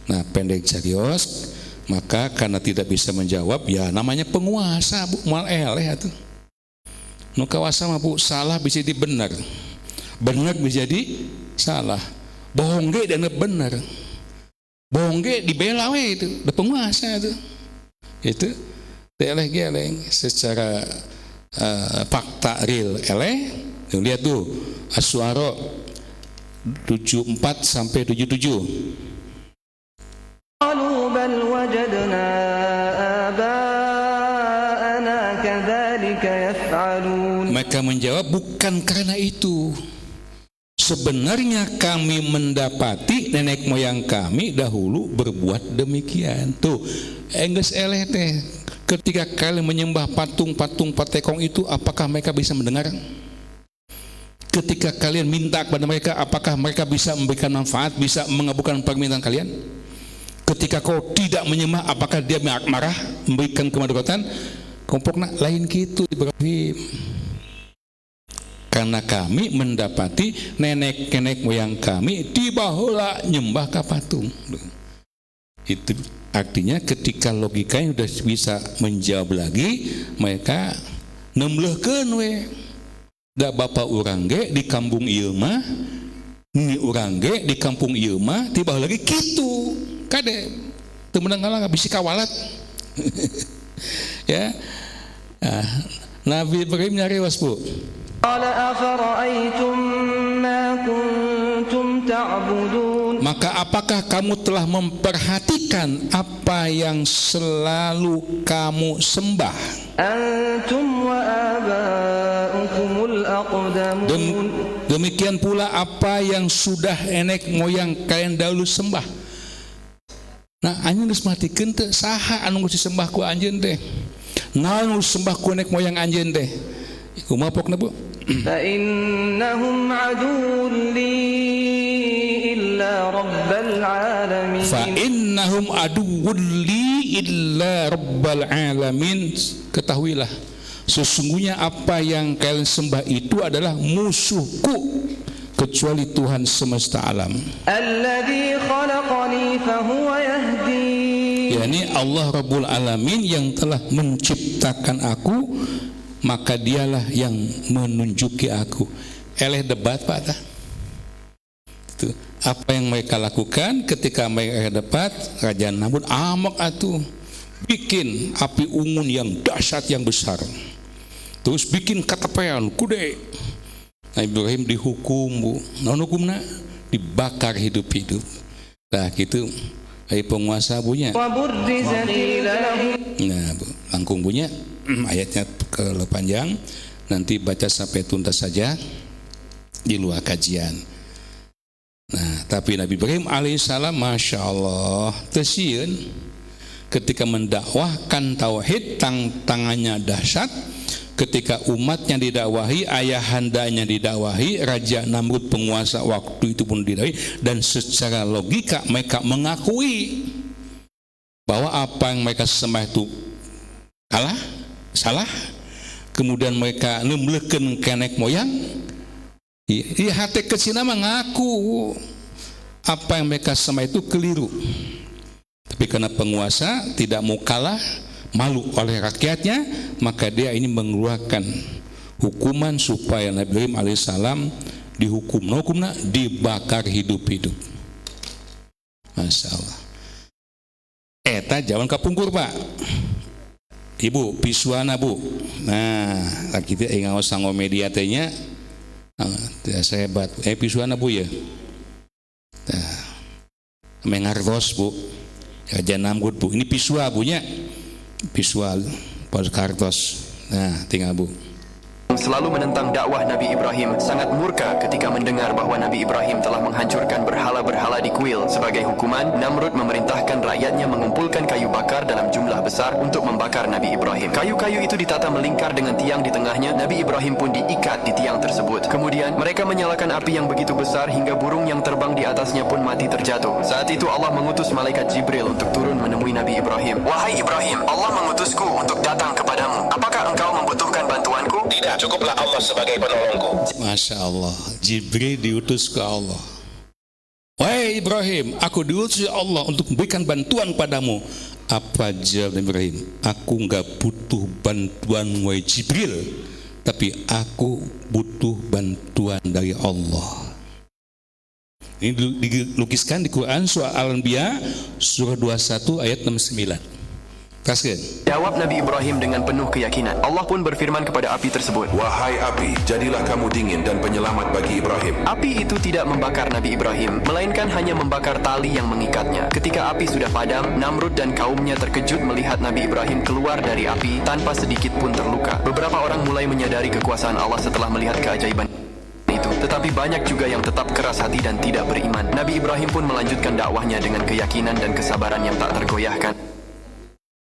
Nah, pendek carios, maka karena tidak bisa menjawab, ya namanya penguasa bu, mal eleh atuh. Nu kawasa mah bu, salah bisa jadi benar. Benar bisa jadi salah. Bohong ge dan benar. Bohong ge dibela we itu, da penguasa itu. Itu eleh ge eleh secara fakta real eleh. Lihat tuh Asy-Syu'ara 74 sampai 77. Qalu bal wajadna aba'ana kadzalika yaf'alun. Mereka menjawab, bukan karena itu. Sebenarnya kami mendapati nenek moyang kami dahulu berbuat demikian. Tuh, enggeus eleh teh. Ketika kalian menyembah patung-patung patekong itu, apakah mereka bisa mendengar? Ketika kalian minta kepada mereka, apakah mereka bisa memberikan manfaat, bisa mengabulkan permintaan kalian? Ketika kau tidak menyembah, apakah dia marah, memberikan kemadaratan? Kompokna lain gitu Ibrahim. Karena kami mendapati nenek-nenek moyang kami dibaheula nyembah ka patung. Itu artinya ketika logikanya sudah bisa menjawab lagi, mereka nemleuhkeun we. Da bapak urang ge di kampung ieu mah, ni urang ge di kampung ieu mah tiba lagi kitu. Kade teu meunang ngalah bisi kawalat. Ya. Nabi Ibrahim nyarios bu. Qala afara'aytum ma kuntum ta'budun. Maka apakah kamu telah memperhatikan apa yang selalu kamu sembah? Antum wa aba'ukumul aqdamun. Demikian pula apa yang sudah nenek moyang kalian dahulu sembah. Nah, anjeun geus matikeun teu saha anu geus disembah ku anjeun teh? Naon nu sembah ku nenek moyang anjeun teh? Kumaha pokna bu? فإنهم عدو لي إلا رب العالمين Fa'innahum aduwwun li illa rabbal alamin. Ketahuilah, sesungguhnya apa yang kalian sembah itu adalah musuhku kecuali Tuhan semesta alam. الذي خلقني فهو يهدين. yakni Allah Rabbul Alamin yang telah menciptakan aku, maka dialah yang menunjuki aku. Eleh debat Pak tah. Itu apa yang mereka lakukan ketika mereka debat. Raja Namrud amak atuh bikin api unggun yang dahsyat yang besar, terus bikin katapean kude. Nabi Ibrahim dihukum bu, non hukumna dibakar hidup-hidup. Nah gitu, dari penguasa punya. Nah bu, langkung punya ayatnya kalau panjang, nanti baca sampai tuntas saja di luar kajian. Nah tapi Nabi Ibrahim alaihissalam, masya Allah, tesieun ketika mendakwahkan tauhid, tangannya dahsyat. Ketika umatnya didakwahi, ayahandanya didakwahi, Raja Namrud penguasa waktu itu pun didakwahi, dan secara logika mereka mengakui bahwa apa yang mereka sembah itu salah. Kemudian mereka nembleukeun kenek moyang. Di hati kecilnya mengaku apa yang mereka sembah itu keliru. Tapi karena penguasa tidak mau kalah, malu oleh rakyatnya, maka dia ini mengeluarkan hukuman supaya Nabi Ibrahim alaihissalam dihukum. Hukumnya dibakar hidup-hidup. Masya Allah. Eta jaman kapungkur Pak. Ibu pisuana bu. Nah lagi dia ingat sanggo media tehnya. Saya hebat. Pisuana bu ya. Nah, mengartos bu. Raja Namrud bu. Ini pisua bunya. Visual kartos. Nah tinggal bu. Selalu menentang dakwah Nabi Ibrahim sangat murka ketika mendengar bahwa Nabi Ibrahim telah menghancurkan berhala-berhala di kuil. Sebagai hukuman, Namrud memerintahkan rakyatnya mengumpulkan kayu bakar dalam jumlah besar untuk membakar Nabi Ibrahim. Kayu-kayu itu ditata melingkar dengan tiang di tengahnya. Nabi Ibrahim pun diikat di tiang tersebut. Kemudian mereka menyalakan api yang begitu besar hingga burung yang terbang di atasnya pun mati terjatuh. Saat itu Allah mengutus malaikat Jibril untuk turun menemui Nabi Ibrahim. Wahai Ibrahim, Allah mengutusku untuk datang kepadamu. Apakah engkau membutuhkan bantuanku? Tidak, cukuplah Allah sebagai penolongku. Masya Allah, Jibril diutus ke Allah. Wahai Ibrahim, aku diutus Allah untuk memberikan bantuan padamu. Apa jawab Ibrahim? Aku enggak butuh bantuan wahai Jibril, tapi aku butuh bantuan dari Allah. Ini dilukiskan di Quran surah Al-Anbiya surah 21 ayat 69. Kasih. Jawab Nabi Ibrahim dengan penuh keyakinan. Allah pun berfirman kepada api tersebut, wahai api, jadilah kamu dingin dan penyelamat bagi Ibrahim. Api itu tidak membakar Nabi Ibrahim, melainkan hanya membakar tali yang mengikatnya. Ketika api sudah padam, Namrud dan kaumnya terkejut melihat Nabi Ibrahim keluar dari api tanpa sedikit pun terluka. Beberapa orang mulai menyadari kekuasaan Allah setelah melihat keajaiban itu, tetapi banyak juga yang tetap keras hati dan tidak beriman. Nabi Ibrahim pun melanjutkan dakwahnya dengan keyakinan dan kesabaran yang tak tergoyahkan.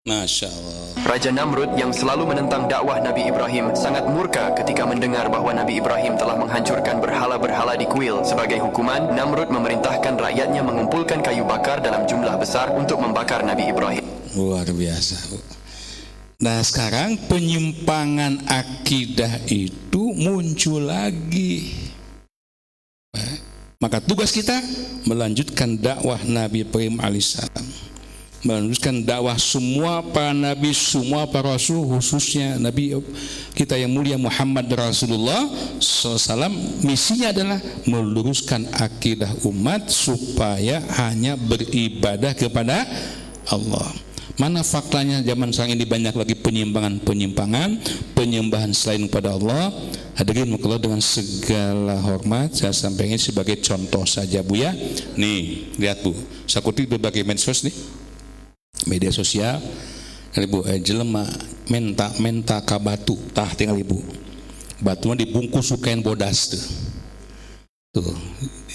Masya Allah. Raja Namrud yang selalu menentang dakwah Nabi Ibrahim sangat murka ketika mendengar bahwa Nabi Ibrahim telah menghancurkan berhala-berhala di kuil. Sebagai hukuman, Namrud memerintahkan rakyatnya mengumpulkan kayu bakar dalam jumlah besar untuk membakar Nabi Ibrahim. Luar biasa. Nah sekarang penyimpangan akidah itu muncul lagi. Maka tugas kita melanjutkan dakwah Nabi Ibrahim alaihissalam, melanjutkan dakwah semua para nabi, semua para rasul, khususnya Nabi kita yang mulia Muhammad Rasulullah SAW. Misinya adalah meluruskan akidah umat supaya hanya beribadah kepada Allah. Mana faktanya zaman sekarang ini banyak lagi penyimpangan, penyembahan selain kepada Allah. Hadirin Allah, dengan segala hormat saya sampaikan sebagai contoh saja bu ya. Nih lihat bu, saya kutip berbagai medsos nih, media sosial. Ibu jelema menta ka batu tah tinggal ibu batu dibungkus sukain bodas tuh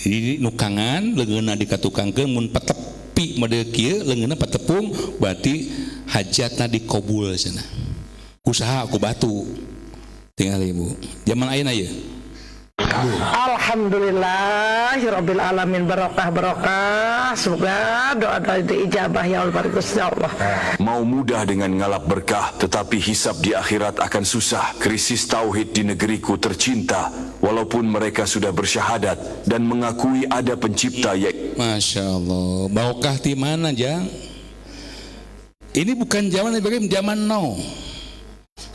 ini nukangan leungeunna dikatukangkeun mun patepi model kieu leungeunna patepung berarti hajatna dikabul cenah usaha ku batu tinggal ibu. Zaman ayeuna ya. Alhamdulillahirabbil alamin, barokah. Semoga doa-doa itu ijabah ya Allah, Gusti Allah. Mau mudah dengan ngalap berkah, tetapi hisab di akhirat akan susah. Krisis tauhid di negeriku tercinta, walaupun mereka sudah bersyahadat dan mengakui ada pencipta Masya Allah, barokah di mana Jang? Ini bukan zaman Ibrahim, zaman now.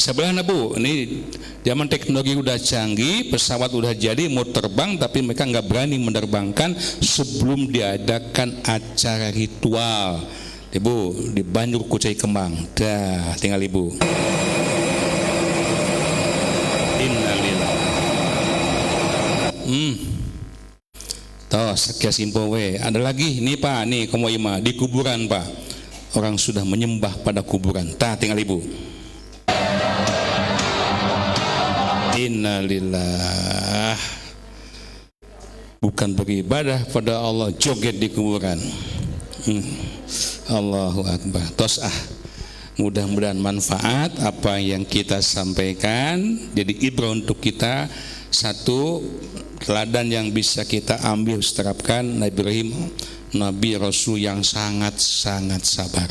Sebelah Bu, ini zaman teknologi udah canggih, pesawat udah jadi, mau terbang, tapi mereka nggak berani menerbangkan sebelum diadakan acara ritual. Ibu di Banjur Kucai Kemang, dah tinggal Ibu. Innalillah. Toh sekian simpel we. Ada lagi nih Pak, nih komo ima di kuburan Pak. Orang sudah menyembah pada kuburan. Tah tinggal Ibu. Innalillah. Bukan beribadah pada Allah, joget di kuburan. Allahu Akbar. Tos mudah-mudahan manfaat apa yang kita sampaikan jadi ibrah untuk kita. Satu, teladan yang bisa kita ambil terapkan, Nabi Ibrahim Nabi Rasul yang sangat-sangat sabar.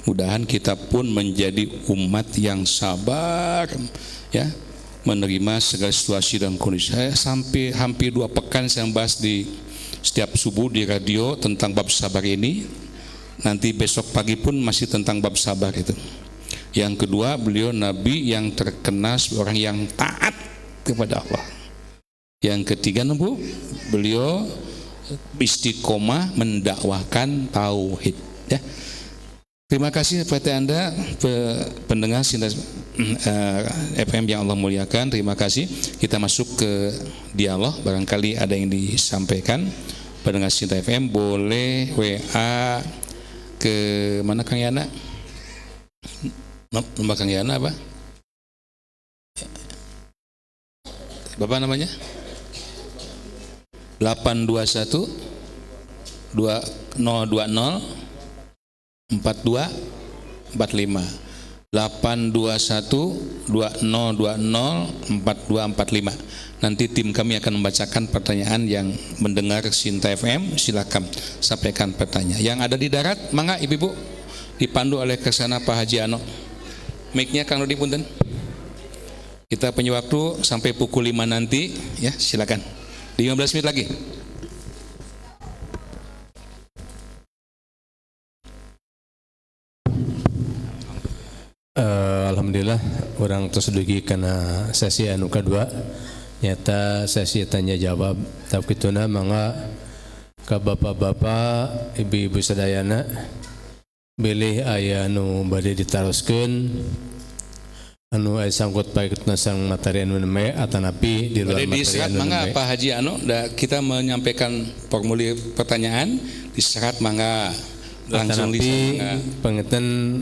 Mudahan kita pun menjadi umat yang sabar, ya, menerima segala situasi dan kondisi. Saya sampai hampir 2 pekan saya bahas di setiap subuh di radio tentang bab sabar ini. Nanti besok pagi pun masih tentang bab sabar itu. Yang kedua, beliau Nabi yang terkenal orang yang taat kepada Allah. Yang ketiga, beliau istiqomah mendakwahkan tauhid, ya. Terima kasih kepada Anda pendengar Sinta FM yang Allah muliakan. Terima kasih. Kita masuk ke dialog. Barangkali ada yang disampaikan. Pendengar Sinta FM boleh WA ke mana Kang Yana? Nomor Kang Yana apa? Bapak namanya? 821 2020 4245 821 2020 4245. Nanti tim kami akan membacakan pertanyaan yang mendengar Sinta FM. Silakan sampaikan pertanyaan. Yang ada di darat, mangga ibu-ibu dipandu oleh kesana Pak Haji Ano. Mic-nya Kang Rudi punten. Kita punya waktu sampai pukul 5 nanti, ya, silakan. 15 menit lagi. Alhamdulillah orang tersedugi karena sesi anu kedua nyata sesi tanya jawab tapi kituna mangga ka bapak-bapak ibu-ibu sadayana bilih aya anu bade ditaroskeun anu aya sangkut paikutna sang materi anu neme atanapi di luar materi anu mangga Pak Haji Ano kita menyampaikan formulir pertanyaan diserat mangga langsung pengertian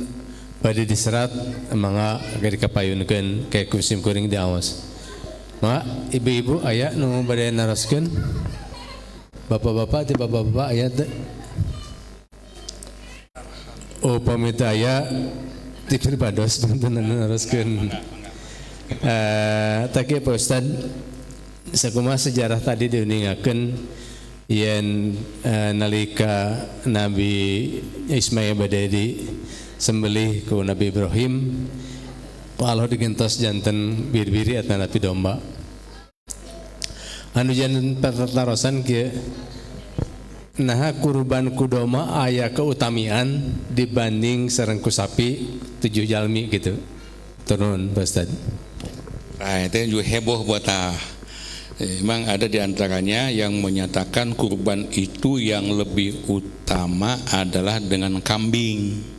pada diserat mangga gadi kapayunkeun kayak kusim kuring di awas. Mangga ibu-ibu aya nu bade naroskeun. Bapak-bapak ti bapak-bapak aya teh. Oh pamit aya ti pribados punten naroskeun. Taki Pak Ustad sakumaha sejarah tadi diuningakeun yen nalika Nabi Ismail bade di sembelih ku Nabi Ibrahim Allah digentos janten bir-biri atau napi domba anu janten pertarosan kieu nah kurban ku domba aya keutamian dibanding sareng ku sapi 7 jalmi gitu turun Ustaz. Nah itu juga heboh buat memang ada diantaranya yang menyatakan kurban itu yang lebih utama adalah dengan kambing.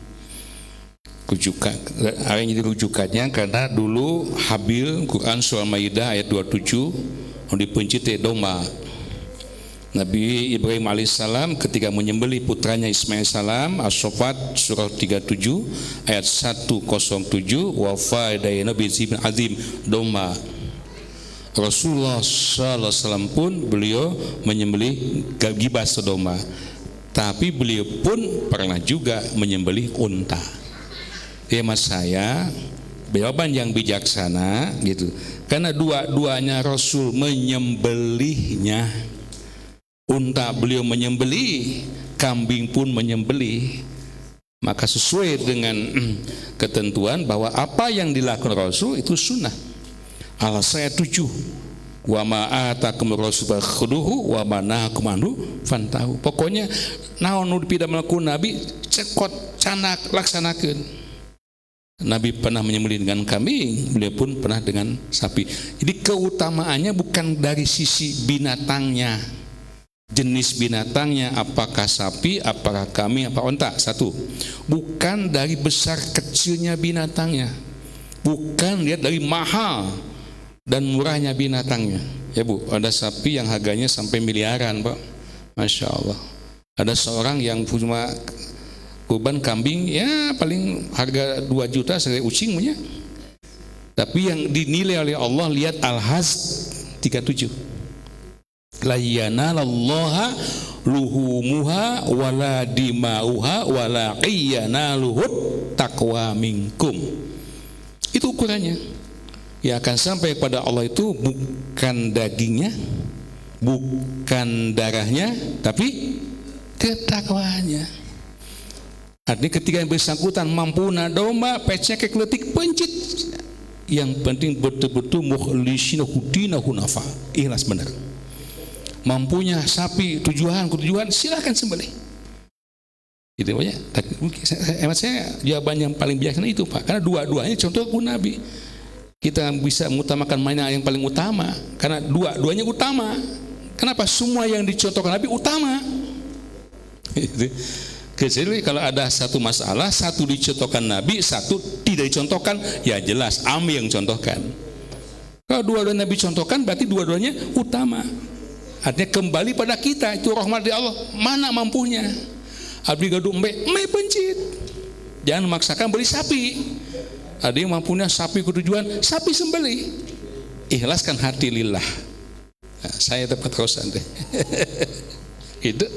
Yang jadi rujukannya karena dulu Habil Quran surah Maidah ayat 27 dipencit domba. Nabi Ibrahim alaihissalam ketika menyembelih putranya Ismail salam As-Saffat surah 37 ayat 107 wa fadaina bizibin azim domba. Rasulullah sallallahu alaihi wasallam pun beliau menyembelih gibas domba. Tapi beliau pun pernah juga menyembelih unta. Tema saya Jawaban yang bijaksana gitu. Karena dua-duanya Rasul menyembelihnya. Unta beliau menyembelih, kambing pun menyembelih. Maka sesuai dengan ketentuan bahwa apa yang dilakukan Rasul itu sunnah. Al-saya 7. Wa ma atakum rasul fakhuduhu wa ma nahakum anhu fantahu. Pokoknya naon nu dipidamelakeun Nabi cekot canak laksanakeun. Nabi pernah menyembelih dengan kambing, beliau pun pernah dengan sapi. Jadi keutamaannya bukan dari sisi binatangnya, jenis binatangnya, apakah sapi, apakah kambing, apa onta, satu. Bukan dari besar kecilnya binatangnya, bukan lihat dari mahal dan murahnya binatangnya. Ya Bu, ada sapi yang harganya sampai miliaran Pak, Masya Allah. Ada seorang yang cuma kurban kambing ya paling harga 2 juta sekali ucing punya. Tapi yang dinilai oleh Allah, lihat Al-Hajj 37. La yanalallaha luhumuha wala dimauha wala yanaluhut taqwa minkum. Itu ukurannya. Yang akan sampai kepada Allah itu bukan dagingnya, bukan darahnya, tapi ketakwanya. Artinya ketika yang bersangkutan mampu domba, pecek kekletik pencit, yang penting betul-betul mukhlisina hudina hunafa, ikhlas benar. Mampunya sapi tujuan silahkan sembelih. Itu aja. Hemat saya jawaban yang paling bijaksana itu Pak, karena dua-duanya contoh Nabi. Kita bisa mengutamakan mana yang paling utama, karena dua-duanya utama. Kenapa? Semua yang dicontohkan Nabi utama. Kecuali kalau ada satu masalah, satu dicontohkan Nabi, satu tidak dicontohkan, ya jelas Ami yang contohkan. Kalau dua-duanya Nabi contohkan, berarti dua-duanya utama. Artinya kembali pada kita, itu rahmat dari Allah. Mana mampunya? Abdi gaduh embe pencit. Jangan memaksakan beli sapi. Ada yang mampunya sapi ketujuan, sapi sembelih. Ikhlaskan hati lillah. Nah, saya dapat terusan deh. Itu.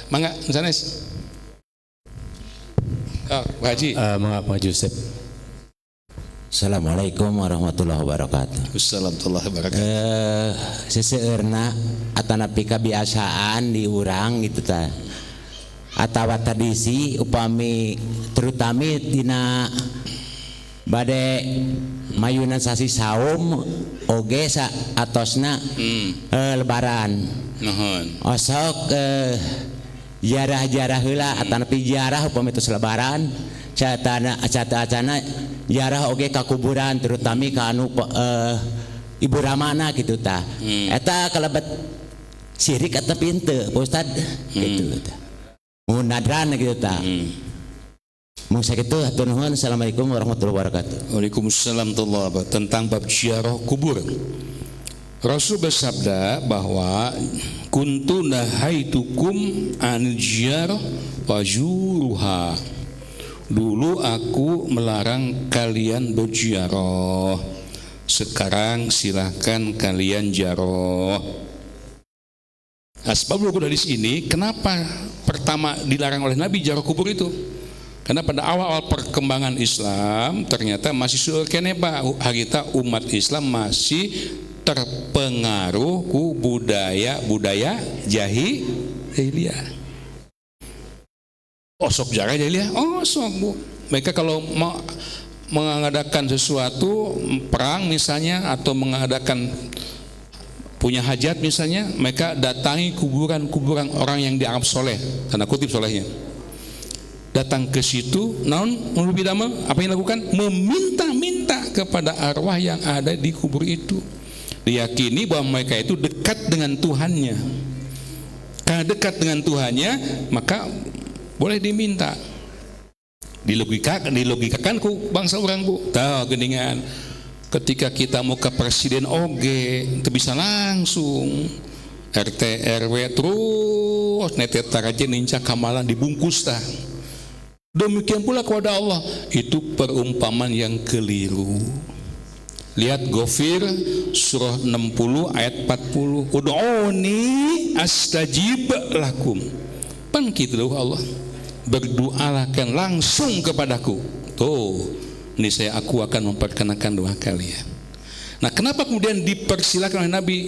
Mangga, Sanes. Oh, Pak Haji. Mangga Pak Joseph. Assalamualaikum warahmatullahi wabarakatuh. Assalamualaikum warahmatullahi wabarakatuh. Seseurna atanapi kebiasaan di urang gitu ta. Atawa tradisi upami terutami dina bade mayunan sasi saum oge sa atosna lebaran. Nuhun. Osok jarah-jarah heula atanapi jarah upami tos lebaran catana jarah oge ka kuburan terutami ka anu ibu ramana gitu ta. Eta kalebet sirik eta pinte Pak Ustad gitu ta. Munadran gitu ta. Mau sakitu hatur nuhun. Assalamualaikum warahmatullahi wabarakatuh. Waalaikumsalam warahmatullahi wabarakatuh. Tentang bab ziarah kubur. Rasul bersabda bahwa kuntu nahaitukum an ziarah wajuruha. Dulu aku melarang kalian berziarah. Sekarang silahkan kalian ziarah. Asbabul hadis ini kenapa pertama dilarang oleh Nabi ziarah kubur itu? Karena pada awal-awal perkembangan Islam ternyata masih kene Pak, harita umat Islam masih terpengaruh ku budaya jahiliyah. Sok jaga jahiliyah, sok Bu. Mereka kalau mau mengadakan sesuatu perang misalnya atau mengadakan punya hajat misalnya, mereka datangi kuburan orang yang dianggap soleh, tanda kutip solehnya. Datang ke situ, naon lebih damel, apa yang dilakukan? Meminta-minta kepada arwah yang ada di kubur itu. Diyakini bahwa mereka itu dekat dengan Tuhannya. Karena dekat dengan Tuhannya, maka boleh diminta. Dilogikakan ku bangsa orang Bu. Tahu geningan. Ketika kita mau ke presiden oge, itu bisa langsung RT RW terus netet taraje ninca kamalan dibungkus tah. Demikian pula kepada Allah, itu perumpamaan yang keliru. Lihat Ghafir surah 60 ayat 40. Ud'uni astajib lakum. Pan gitu Allah. Berdoalah kan langsung kepadaku. Tuh. Niscaya aku akan memperkenalkan doa kalian. Nah, kenapa kemudian dipersilakan oleh Nabi?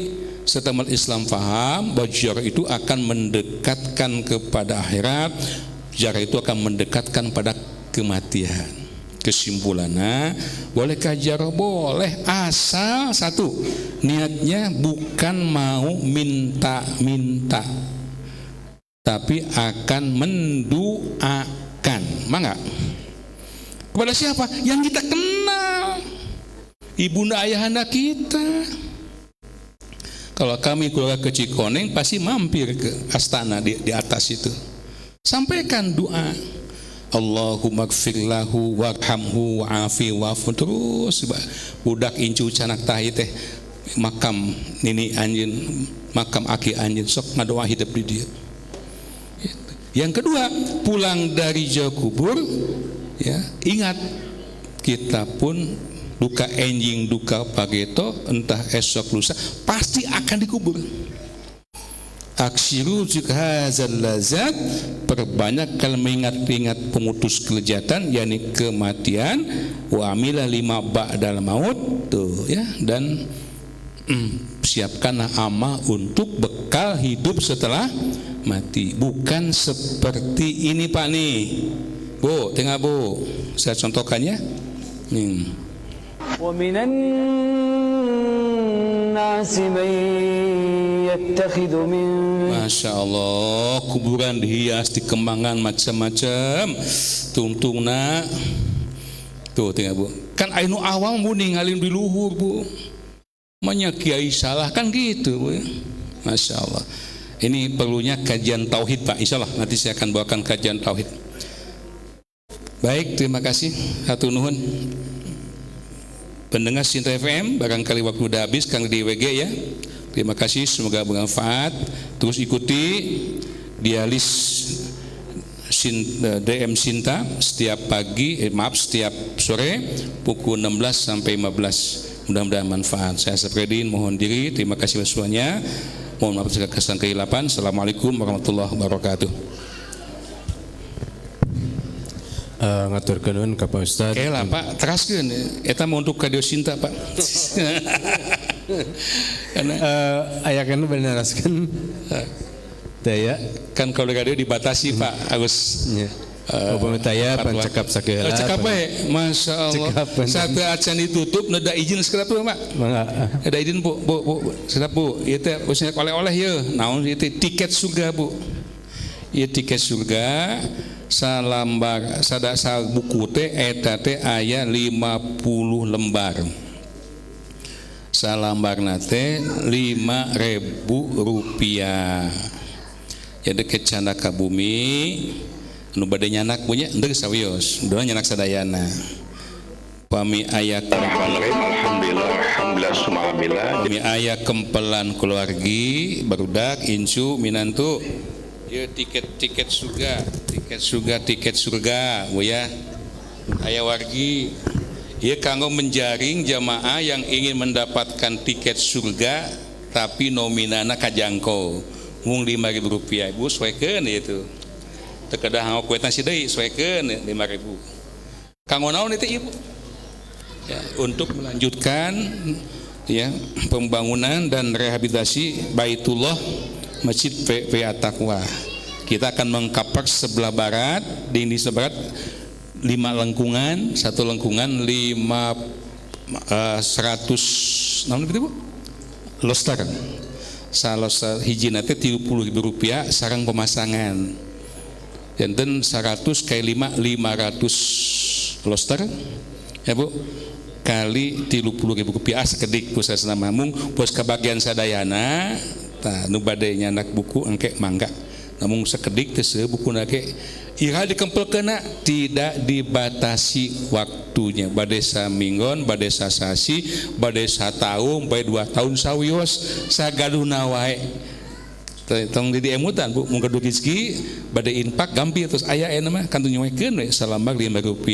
Setelah umat Islam faham bahwa ziarah itu akan mendekatkan kepada akhirat, ziarah itu akan mendekatkan pada kematian. Kesimpulannya, bolehkah ziarah? Boleh, asal satu, niatnya bukan mau minta-minta, tapi akan mendoakan. Mangga? Kepada siapa? Yang kita kenal, ibunda ayahanda kita. Kalau kami keluarga ke Cikoneng pasti mampir ke astana di atas itu. Sampaikan doa. Allahumma gfir lahu warhamhu wa'afi wa'fu, terus budak incu canak tahi teh makam nini anjeun, makam aki anjeun, sok ngadoa hidup di dia. Yang kedua, pulang dari jauh kubur, ya, ingat kita pun duka enjing duka pageto entah esok lusa pasti akan dikubur. Aksiru hazal lazat, perbanyak kalau mengingat-ingat pemutus kelezatan, yakni kematian. Wa amila lima ba'dal maut, tuh ya, dan siapkanlah amal untuk bekal hidup setelah mati. Bukan seperti ini Pak nih, Bu, tengah Bu, saya contohkannya. Wa minan nasi man yattakhidhu min, Masya Allah, kuburan dihias, dikembangkan macam-macam, tungtungna. Tuh tengah Bu, kan ainu awam Bu ninggalin di luhur Bu, banyak kiai salah kan gitu Bu. Masya Allah, ini perlunya kajian tauhid Pak, insya Allah nanti saya akan bawakan kajian tauhid. Baik, terima kasih, hatur nuhun. Pendengar Sinta FM, barangkali waktu udah habis Kang di WG ya. Terima kasih, semoga bermanfaat. Terus ikuti dialis DM Sinta setiap pagi, setiap sore pukul 16 sampai 15. Mudah-mudahan manfaat. Saya Sapredin mohon diri. Terima kasih semuanya. Mohon maaf segala kesalahan kehilapan. Assalamualaikum warahmatullahi wabarakatuh. Ngaturkeun ka Pak Ustad. Oke lah Pak, teraskeun eta mau untuk Radio Sinta Pak. Karena aya kana beneraskeun. Daya kan kalau radio dibatasi Pak Agus. Upama taya pancekap sakeula. Cekap we, masyaallah. Sate acan ditutup nada izin sekedap tuh Pak. Mangga. Ada izin Bu, sedap Bu. Ieu teh usah oleh-oleh ieu. Naon ieu teh tiket surga Bu. Ieu tiket surga salambar sadasa buku teh eta teh aya 50 lembar. Salambarna teh Rp5.000. Jadi ke Candaka Bumi nu bade nyanak punya endeu sawios, doa nyanak sadayana. Pami aya alhamdulillah sumahamillah. Pami aya kempelan keluargi barudak incu minantu. Ya tiket surga Bu ya. Aya wargi. Ieu kanggo menjaring jamaah yang ingin mendapatkan tiket surga tapi nominalna kajangkau. Mung Rp5.000 Ibu sesuaikan itu. Teu kedah hangok kuetna si deui sesuaikan Rp5.000. Kanggo naon itu Ibu? Ya, untuk melanjutkan ya pembangunan dan rehabilitasi Baitullah Masjid PA Taqwa. Kita akan mengkapak sebelah barat, di sebelah barat 5 lengkungan, satu lengkungan 100 namun gitu Bu? Loster. Salos hijina teh Rp30.000 sarang pemasangan. Janten 100 kali 500 loster. Ya Bu. Kali Rp30.000 sekedik pusat nama mung bos kebagian sadayana tah nu bade nyanak buku engke mangga. Namun sekedik teh buku nake ira dikempelkeuna tidak dibatasi waktunya. Bade saminggon, bade sasasi, bade sataun, bade 2 tahun sawios sagaduna wae. Tong di emutan Bu, mun kudu rezeki bade infak gampil terus aya aya mah kan nyoekeun we salambar Rp5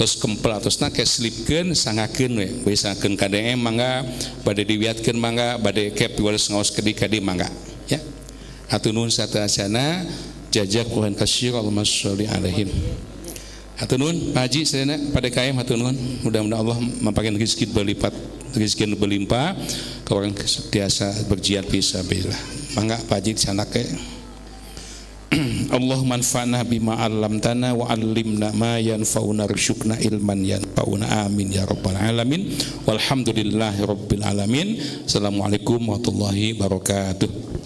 terus kempel atosna ke slipkeun sangakeun we. Bisa keun KDM mangga, bade diwiatkeun mangga, bade kep wales ngaos kedik kadi mangga. Ya. Atur nuhun satasana jazakumullahu khairan Allahumma sholli alaihim. Hatur nuhun Pak Haji sedena pada KM hatur nuhun. Mudah-mudahan Allah mampakeun rezeki berlipat, rezeki berlimpah ka orang tiasa berjihad fisabilillah. Mangga Pak Haji disanake. Allah manfa'na bima 'allamtana wa 'allimna ma yanfa'una warzuqna ilman yanfa'una amin ya rabbal alamin walhamdulillahi rabbil alamin. Assalamualaikum warahmatullahi wabarakatuh.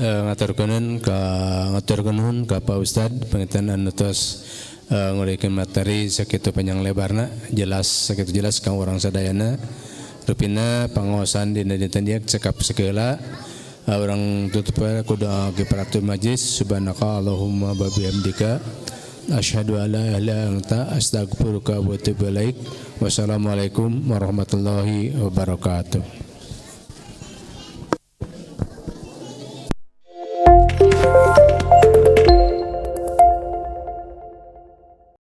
ngaturkeun ka Pak Ustad pengertian anu tos ngurikeun materi sakitu panjang lebarna jelas sakitu jelas ka urang sadayana rupina pangaosan dina dinten ieu cekap sakeula urang tutup ku doa kifaratul majlis subhanaka allahumma wa bihamdika asyhadu an la ilaha illa anta astaghfiruka wa atubu ilaik wassalamualaikum warahmatullahi wabarakatuh.